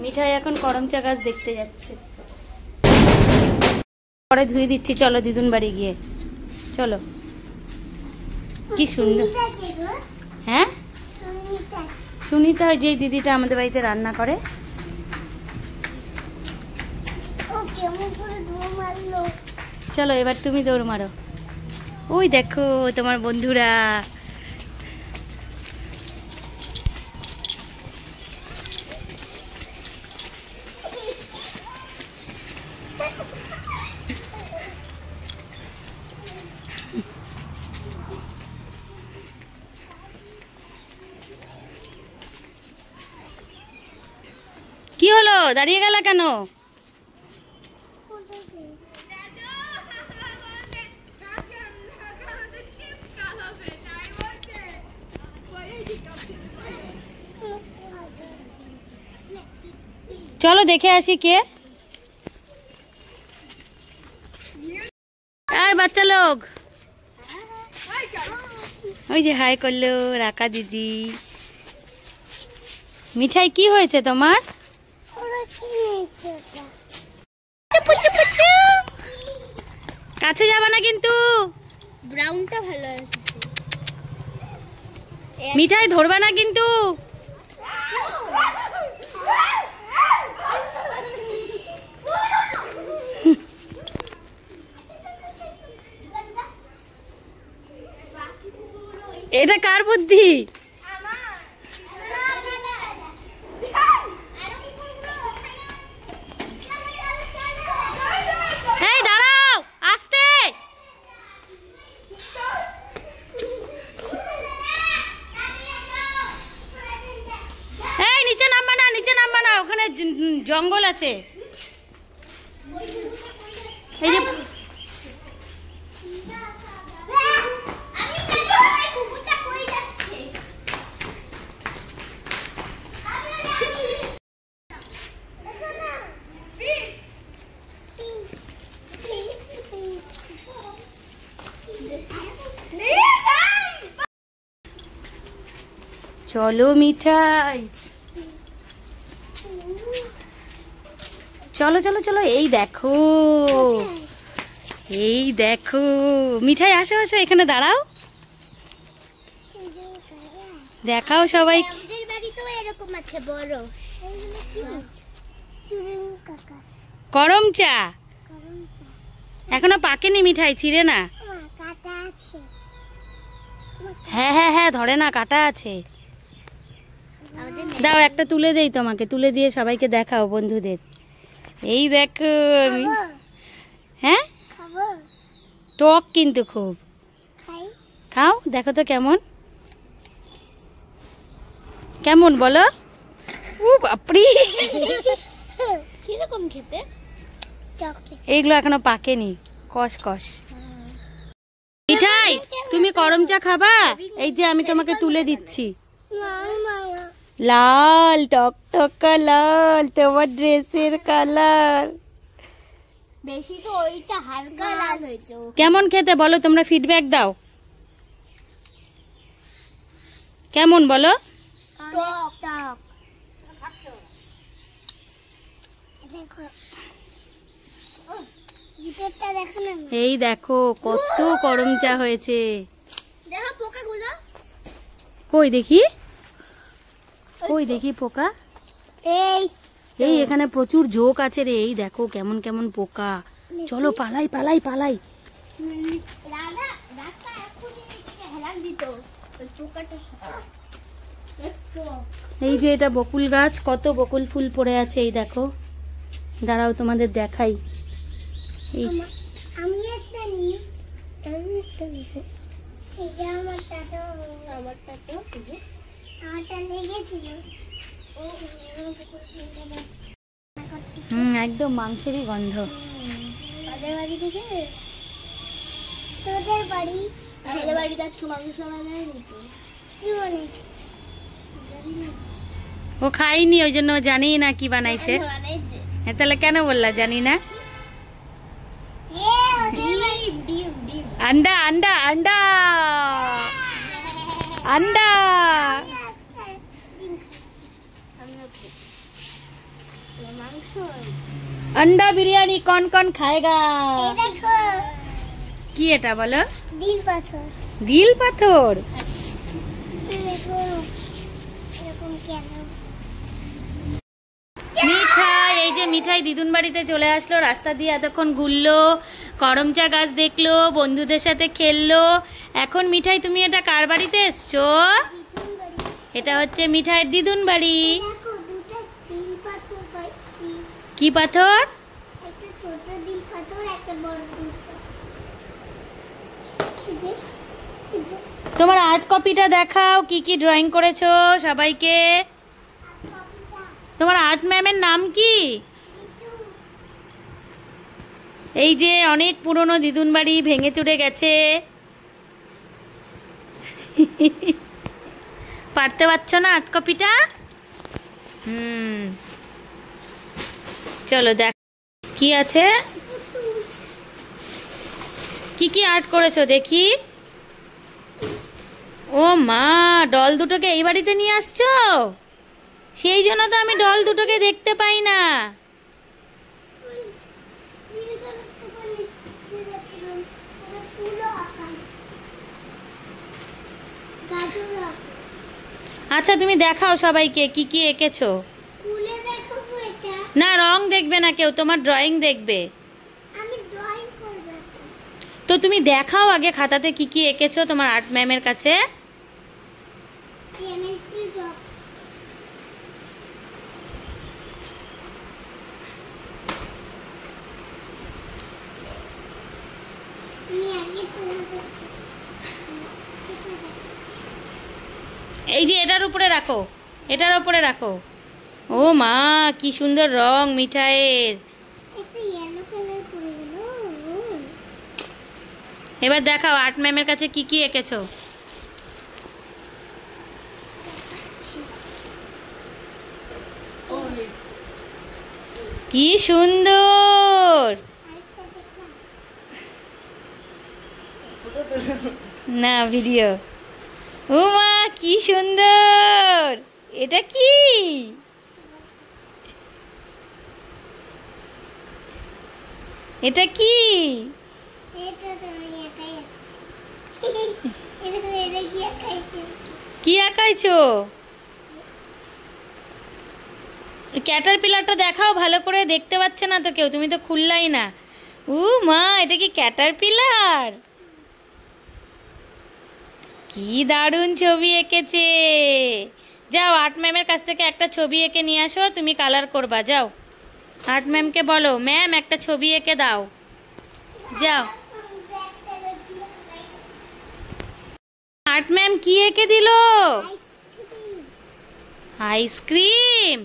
মিঠাই এখন করমচা গাছ দেখতে যাচ্ছে। পরে ধুয়ে দিচ্ছি, চলো দিদুন বাড়ি গিয়ে। চলো। কি সুন্দর। হ্যাঁ সুনিতা, যে দিদিটা আমাদের বাড়িতে রান্না করে। চলো এবার তুমি দৌড় মারো। ওই দেখো তোমার বন্ধুরা। কি হলো, দাঁড়িয়ে গেল কেন? চলো দেখে আসি কে। আর বাচ্চা লোক ওই যে হাই করলো রাকা দিদি। মিঠাই কি হয়েছে তোমার? কাছে যাবে না কিন্তু। ব্রাউনটা ভালো আছে। মিঠাই ধরবে না কিন্তু। এটা কার বুদ্ধি? এই দাঁড়াও, আস্তে। এই নিচে নামবা না, নিচে নামবা না, ওখানে জঙ্গল আছে। এই যে চলো মিঠাই, চলো চলো চলো। এই দেখো, এই দেখো মিঠাই, আসো আসো এখানে দাঁড়াও, দেখাও সবাই। আমাদের বাড়িতেও এরকম আছে বড় করমচা। এখনো পাকেনি মিঠাই, ছিঁড়ে না। হ্যাঁ হ্যাঁ হ্যাঁ, ধরে না, কাটা আছে। দাও একটা তুলে দেই তোমাকে, তুলে দিয়ে সবাইকে দেখাও বন্ধুদের। এই দেখো। হ্যাঁ টক কিন্তু খুব। খাও, দেখো তো কেমন, কেমন বলো। ও বাপরি, কিরকম খেতে? এইগুলো এখনো পাকেনি, কষ কষ। মিঠাই তুমি করমচা খাবা? এই যে আমি তোমাকে তুলে দিচ্ছি। লাল টকটকা লাল, তোমার ড্রেসের কালার। বেশি তো ওইটা হালকা লাল হয়েছে। কেমন খেতে বলো, তোমরা ফিডব্যাক দাও। কেমন বলো? টক টক। এই দেখো কত করমচা হয়েছে। দেখো পোকাগুলো। কই দেখি, কই দেখি পোকা। এই এই এখানে প্রচুর ঝোঁক আছে রে। এই দেখো কেমন কেমন পোকা। চলো পালাই পালাই পালাই। রাধা রাস্তা এখনই থেকে হেলান দিত ওই পোকাটা। এই যে এটা বকুল গাছ, কত বকুল ফুল পড়ে আছে। এই দেখো, দাঁড়াও তোমাদের দেখাই। এই যে আমি একটা নিই, আমি একটা নিই। এই যে আমারটা তো আমারটা লেগেছিল। একদম মাংসেরই গন্ধ। তোদের বাড়িতে যে তোদের বাড়ি, আমাদের বাড়িতে আজকে মাংস বানায়নি তো। কি বানাইছিস? ও খাইনি, ওই জন্য জানি না কি বানাইছে। তাহলে কেন বললা জানি না? अंडा अंडा अंडा अंडा। মাংস अंडा बिरयानी कौन कौन खाएगा? এই দেখো কি এটা বলো? দিল পাথর দিল পাথর। এই দেখো এরকম কেন মিঠাই, এই যে মিঠাই দিদুন বাড়িতে চলে আসলো, রাস্তা দিয়ে এতক্ষণ ঘুরলো, করমচা গাছ দেখলো, বন্ধুদের সাথে খেললো। এখন মিঠাই তুমি এটা কার বাড়িতে এসছো? দিদুন বাড়ি এটা হচ্ছে মিঠাইয়ের দিদুন বাড়ি। দেখো দুটো দিল পাথর পাচ্ছি কি পাথর? একটা ছোট দিল পাথর একটা বড় দিল পাথর এই যে তোমার আর্ট কপিটা দেখাও, কি কি ড্রয়িং করেছো সবাইকে। তোমার আর্ট ম্যামের নাম কি? এই যে অনেক পুরনো দিদুন বাড়ি ভেঙে চুরে গেছে। পারতে পারছো না আর্ট কপিটা? চলো দেখ কি আছে, কি কি আর্ট করেছো দেখি। ও মা, ডল দুটোকে এই বাড়িতে নিয়ে আসছো? সেই জন্য তো আমি ডল দুটোকে দেখতে পাই না। আচ্ছা তুমি দেখাও সবাইকে কি কি এঁকেছো। না রং দেখবে না কেউ, তোমার ড্রয়িং দেখবে। তো তুমি দেখাও আগে খাতাতে কি কি এঁকেছো তোমার আর্ট ম্যামের কাছে। এই যে এটার উপরে রাখো, এটার উপরে রাখো। ও মা কি সুন্দর রং মিঠাইয়ের। এবার দেখাও আর্ট ম্যামের কাছে কি কি এঁকেছো। কি সুন্দর। না ভিডিও। ও মা কি সুন্দর, এটা কি? এটা কি? কি আঁকাইছো? ক্যাটারপিলারটা দেখাও ভালো করে, দেখতে পাচ্ছে না তো কেউ, তুমি তো খুললাই না। ও মা এটা কি ক্যাটারপিলার? কি দারুণ ছবি এঁকেছে। যাও আর্ট ম্যামের কাছ থেকে একটা ছবি এঁকে নিয়ে আসো, তুমি কালার করবা। যাও আর্ট ম্যামকে বলো, ম্যাম একটা ছবি এঁকে দাও। যাও। আর্ট ম্যাম কি এঁকে দিল? আইসক্রিম।